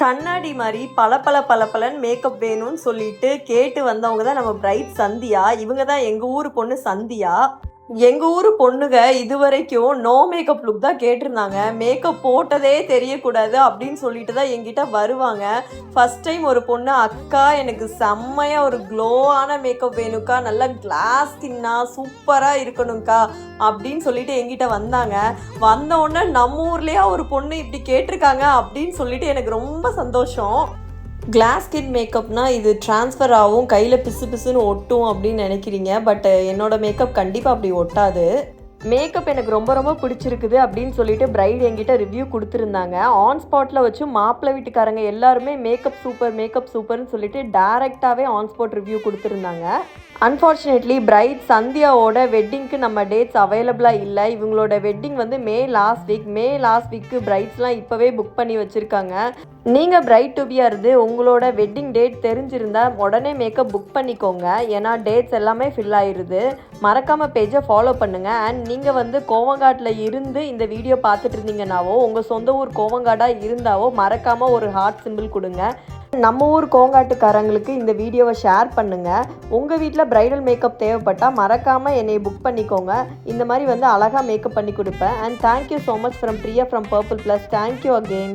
கண்ணாடி மாதிரி பளபளன்னு மேக்கப் வேணும்னு சொல்லிட்டு கேட்டு வந்தவங்க தான் நம்ம பிரைட் சந்தியா. இவங்க தான் எங்கள் ஊர் பொண்ணு சந்தியா. எங்கள் ஊர் பொண்ணுங்க இதுவரைக்கும் நோ மேக்கப் லுக் தான் கேட்டிருந்தாங்க. மேக்கப் போட்டதே தெரியக்கூடாது அப்படின்னு சொல்லிட்டு தான் எங்கிட்ட வருவாங்க. ஃபஸ்ட் டைம் ஒரு பொண்ணு, அக்கா எனக்கு செம்மையாக ஒரு க்ளோவான மேக்கப் வேணும்க்கா, நல்லா கிளாஸ் ஸ்கின்னாக சூப்பராக இருக்கணும்க்கா அப்படின்னு சொல்லிட்டு எங்கிட்ட வந்தாங்க. வந்தவுடனே நம்ம ஊர்லேயே ஒரு பொண்ணு இப்படி கேட்டிருக்காங்க அப்படின்னு சொல்லிட்டு எனக்கு ரொம்ப சந்தோஷம். கிளாஸ் ஸ்கின் மேக்கப்னால் இது ட்ரான்ஸ்ஃபர் ஆகும், கையில் பிசு பிசுன்னு ஒட்டும் அப்படின்னு நினைக்கிறீங்க. பட் என்னோடய மேக்கப் கண்டிப்பாக அப்படி ஒட்டாது. மேக்கப் எனக்கு ரொம்ப பிடிச்சிருக்குது அப்படின்னு சொல்லிட்டு பிரைட் என்கிட்ட ரிவ்யூ கொடுத்துருந்தாங்க. ஆன் ஸ்பாட்டில் வச்சு மாப்பிள்ளை வீட்டுக்காரங்க எல்லாருமே மேக்கப் சூப்பர்னு சொல்லிட்டு டைரெக்டாகவே ஆன் ஸ்பாட் ரிவ்யூ கொடுத்துருந்தாங்க. அன்ஃபார்ச்சுனேட்லி பிரைட் சந்தியாவோட வெட்டிங்க்கு நம்ம டேட்ஸ் அவைலபிளாக இல்லை. இவங்களோட வெட்டிங் வந்து மே லாஸ்ட் வீக்கு பிரைட்ஸ்லாம் இப்போவே புக் பண்ணி வச்சுருக்காங்க. நீங்கள் பிரைட் டு பியாக இருந்து உங்களோட வெட்டிங் டேட் தெரிஞ்சிருந்தால் உடனே மேக்கப் புக் பண்ணிக்கோங்க. ஏன்னா டேட்ஸ் எல்லாமே ஃபில் ஆயிடுது. மறக்காமல் பேஜை ஃபாலோ பண்ணுங்கள். அண்ட் நீங்கள் வந்து கோவங்காட்டில் இருந்து இந்த வீடியோ பார்த்துட்டு இருந்தீங்கன்னாவோ, உங்கள் சொந்த ஊர் கோவங்காடாக இருந்தாவோ மறக்காமல் ஒரு ஹார்ட் சிம்பிள் கொடுங்க. நம்ம ஊர் கோங்காட்டுக்காரங்களுக்கு இந்த வீடியோவை ஷேர் பண்ணுங்கள். உங்கள் வீட்டில் பிரைடல் மேக்கப் தேவைப்பட்டால் மறக்காமல் என்னை புக் பண்ணிக்கோங்க. இந்த மாதிரி வந்து அழகாக மேக்கப் பண்ணி கொடுப்பேன். And thank you so much from Priya from purple plus. Thank you again.